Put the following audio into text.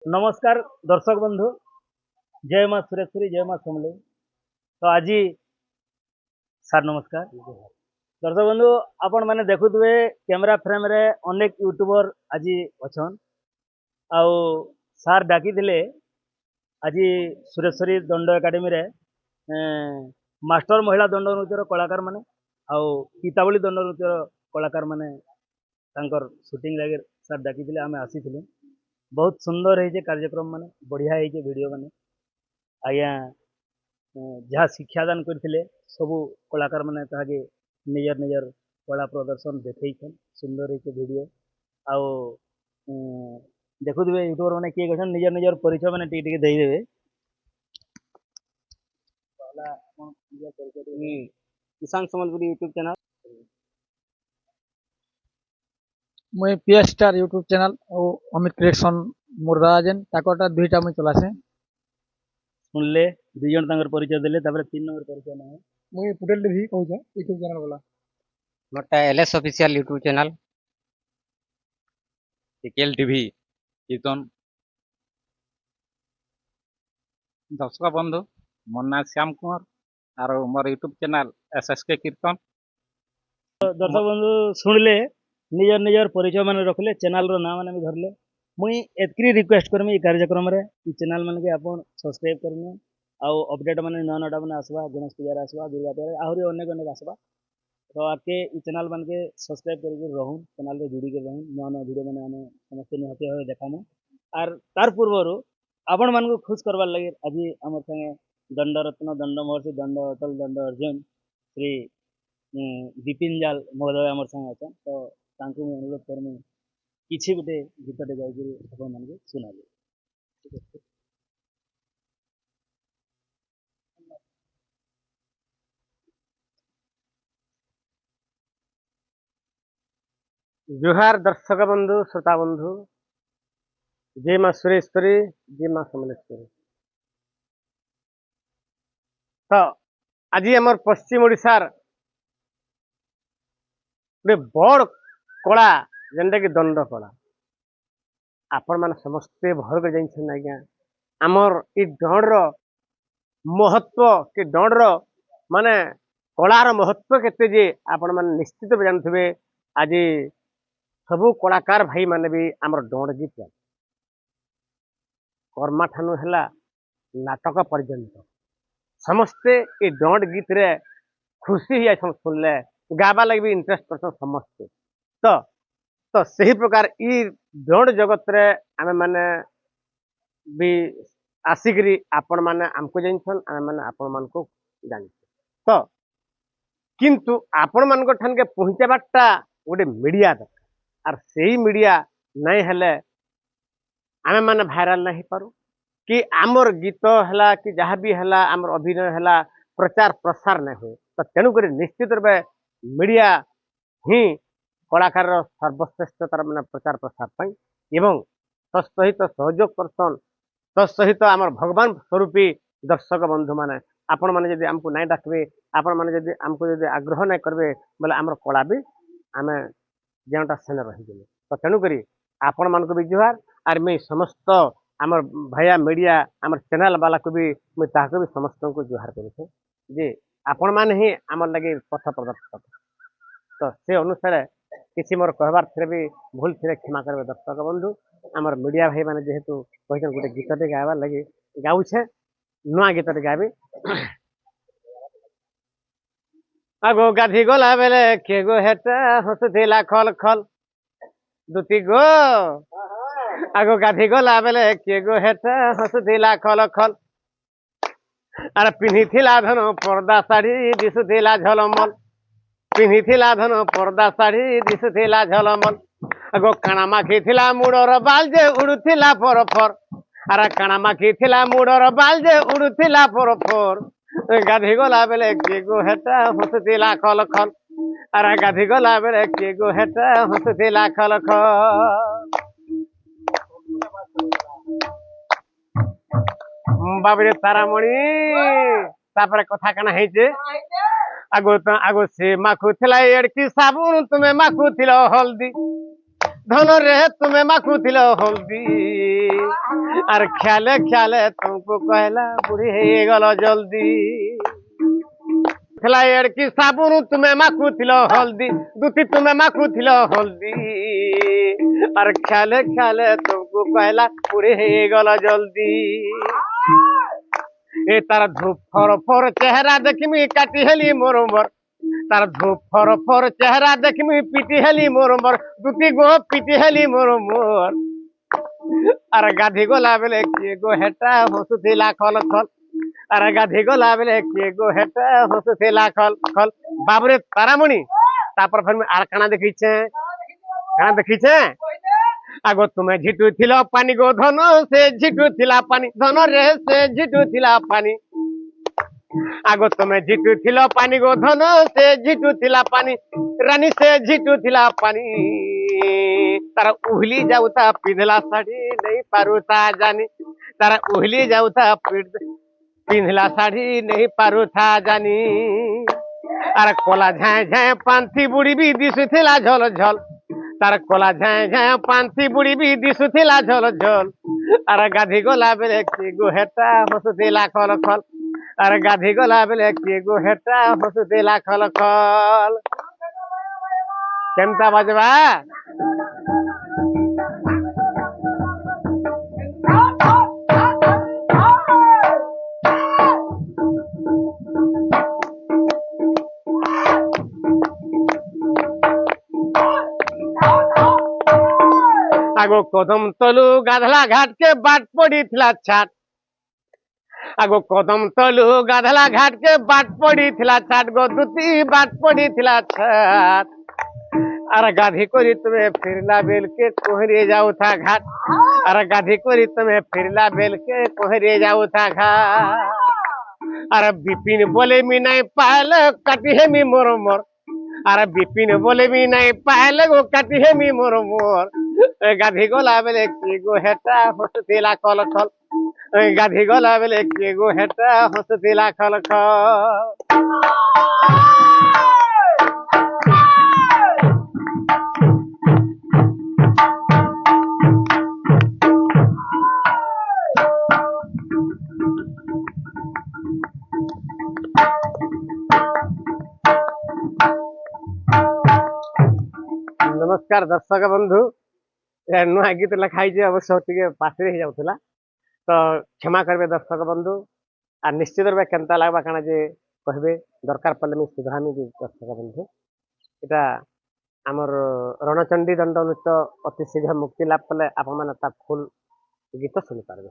नमस्कार दर्शक बंधु। जय माँ सुरेश्वरी, जय माँ समले। तो आज सार नमस्कार दर्शक बंधु। आपण मैंने देखुए कैमेरा फ्रेम रे अनेक यूट्यूबर आज अच्छन आउ सार डाकी आज सुरेश्वरी दंड एकाडेमी रे मास्टर महिला दंड नृत्यर कलाकार माने आउ गीतावली दंड नृत्यर कलाकार माने तांकर शूटिंग लगे सार डाकी आम आसी बहुत सुंदर है कार्यक्रम माने बढ़िया है वीडियो माने आज्ञा जहाँ शिक्षादान करते सबू कलाकार मैंने ताके निजर निजर कला प्रदर्शन देखन सुंदर है वीडियो आउ देखुवे यूट्यूबर मैंने किए कहते निजर निजर परिचय मैंने टी देदेवे। किसान संबलपुरी यूट्यूब चैनल मुई पीएस स्टार यूट्यूब चैनल और अमित क्रिएशन मुर्दा जेन ताकटा दुईटा मुई चलासे सुनले दुई जन तांकर परिचय देले तापर 3 नंबर परिचय ना मुई पुटेल टीवी कहूछे यूट्यूब चैनल वाला मोटा LS official YouTube channel KKL TV कीर्तन। दर्शक बंधु मोर ना श्याम कुमार और मोर यूट्यूब चैनल एसएसके कीर्तन। दर्शक बंधु शुणिले निजर निजर परिचय मैंने रखले चैनल रो नाम मैंने धरले मुई एतकी रिक्वेस्ट करमी कार्यक्रम रे चैनल मन के आपण सब्सक्राइब करनी आउ अपडेट मैंने नया नया मैंने आसवा गणेश पूजा आसवा दुर्गा पूजा आहरी अनेक अनेक आसवा तो आके चैनल मन के सब्सक्राइब करके रहूँ चैनल रे जुड़ी के रहूँ नया नया वीडियो मैंने आम समस्त निहती भाव देखामु आर तार पूर्वर आपण मान को खुश करवार लगे आज आम संगे दंडरत्न दंड महर्षि दंड अटल दंड अर्जुन श्री विपिन जाल महोदय आम संगे अच्छा तो तांको मुझे अनुरोध करमी किसी गोटे गीतटे गाइक आपण मान सुना जोहार दर्शक बंधु श्रोता बंधु जय माँ सुरेश्वरी जय माँ समलेश्वरी। तो आज आम पश्चिम ओडिशार गोटे बड़ कला जेनटा कि दंड कला आपण मैंने समस्ते भर कर जाइन आज्ञा आमर ई दंडर महत्व कि दंडर माने कलार महत्व केते जे आपण मैंने निश्चित जानते आज सबू कलाकार भाई माने भी आमर दंड गीत कर्मा ठानु है नाटक पर्यंत समस्ते ये दंड गीत रे खुशी ही सुनले गावा लगे भी इंटरेस्ट कर समस्ते तो तो सही प्रकार ई दंड जगत रे आमे माने भी आसिकरी आपण माने आमको जानछन आमे माने आपण मान को जान तो किंतु आपण मान को ठान के पहुंचाबाटा गोटे मीडिया दरकार आर सही मीडिया नहीं हेले आमे माने भाइराल नहीं पारू कि आमर गीत है कि जहाँ भी है आमर अभिनय है प्रचार प्रसार नहीं हुए तो तेणुक निश्चित रूप मीडिया ही कलाकार सर्वश्रेष्ठतार मैंने प्रचार प्रसार पाई एवं तत्सहित सहयोग करसन तत्सहित आमर भगवान स्वरूपी दर्शक बंधु माने आपण मैंने जब आमको नहीं डाकबे आपण मैंने जब आमको जब आग्रह नहीं करेंगे बोले आमर कला भी आम जेटा सेने रही तो तेणुक आपण मान को भी जुहार आर मैं समस्त आमर भाया मीडिया आमर चैनल वाला को भी मुझे ताको भी समस्त को जुहार करे जे आपण मान ही आमर लगे पथ प्रदर्शक तो से अनुसार किसी मोर कहबार थे भी भूल थे क्षमा करेंगे दर्शक बंधु आमर मीडिया भाई मैंने जेहेतु कही गोटे गीतटे गायबार लगे गाऊे नुआ गीतटे गाबी आगो गाधी गला बेले के गो हेटा हंसुला खल खल दुती गो आगो गाधी गला बेले के गो हेटा हंसुला खल खल आर पिन्ही धन पर्दा शाढ़ी दिशुला झलमल पिन्ही धन पर्दा शाढ़ी दिशुला झलमल आगो काना माखी मुड़र बाल जे उड़ुला फर फर आर काना माखी मुड़र बाल जे उड़ुला फर फर गाधी गला बेले के गो हेटा हंसुला खल खल आर गाधी गला बेले के गो हेटा हंसुला खल खल बाबरे तारामणि तापर कथा कना है आगो से माखुला एड़की साबुन तुम्हें माखुल हल्दी ଧନରେ ତୁମେ ମାଖୁଥିଲ ହଳଦୀ ଆର ଖ୍ୟାଲେ ଖ୍ୟାଲେ ତୁମକୁ କହିଲା ବୁଢୀ ହେଇଗଲ ଜଲ୍ଦି ଥିଲା ଏଡକି ସାବୁନ ତୁମେ ମାଖୁଥିଲ ହଳଦୀ ଦୁତି ତୁମେ ମାଖୁଥିଲ ହଳଦୀ ଆର ଖ୍ୟାଲେ ଖ୍ୟାଲେ ତୁମକୁ କହିଲା ବୁଢୀ ହେଇଗଲ ଜଲ୍ଦି ए तार धूप फर फर चेहरा देखमी काटी हेली मोर मोर तार धूप फर फर चेहरा देखमी पीटी हेली मोर मोर दुती गो पीटी हेली मोर मोर अरे गाधी गोला बेले किए गो हेटा हसुथिला खल खल अरे गाधी गोला बेले किए गो हेटा हसुथिला खल खल बाबरे तारामणि तापर फिर आर काना देखिछे आगो तुम्हें झिटू थिला पानी गो धन से झिटू थिला पानी धन रे से झिटू थिला पानी आगो तुम्हें झिटू थिला पानी गो धन से झिटू थिला पानी रानी से झिटू थिला पानी तारा उहली जाऊता पिंधला साड़ी नहीं पारुता जानी तारा उहली जाऊता पिंधला साड़ी नहीं पारुता जानी अरे कोला झाए झाए पांथी बुढ़ी भी दिसुथिला झल झल तार कोला झाए झाए पांथी बुढ़ी भी दिसुथिला झल झल अरे गाधी गोला बेले कि गो हेटा हसुथिला खल खल अरे गाधी गोला बेले कि गो हेटा हसुथिला खल खल केमता बजबा आगो कदम तलु गाधला घाट के बाट पड़ी थिला छाट आगो कदम तलु गाधला घाट के बाट पड़ी थिला छाट गो दुती बाट पड़ी थिला छाट अरे गाधी कोरी तुम्हें फिरला बेल के कोहरे जाऊ था घाट अरे गाधी कोरी तुम्हें फिरला बेल के कोहरे जाऊ था घाट अरे बिपिन बोले मी नहीं पायल कटी है मी मोर मोर अरे बिपिन बोले मी नहीं पायल गो कटी है मी मोर मोर गाधी गोला बेले कि गो हेटा हसुथिला खल खल गाधी गोला बेले कि गो हेटा हसुथिला खल खल नमस्कार दर्शक बंधु नुआ गीत लिखाई अवश्य टे पास ही जाऊला तो क्षमा करेंगे दर्शक बंधु आ निश्चित रूप केनता लगवा काना जे कहबे दरकार पड़े मुझे सुधामी दर्शक बंधु इटा आमर रणचंडी दंड नृत्य अति शीघ्र मुक्ति लाभ कले आप फुल गीत शुणी पारे।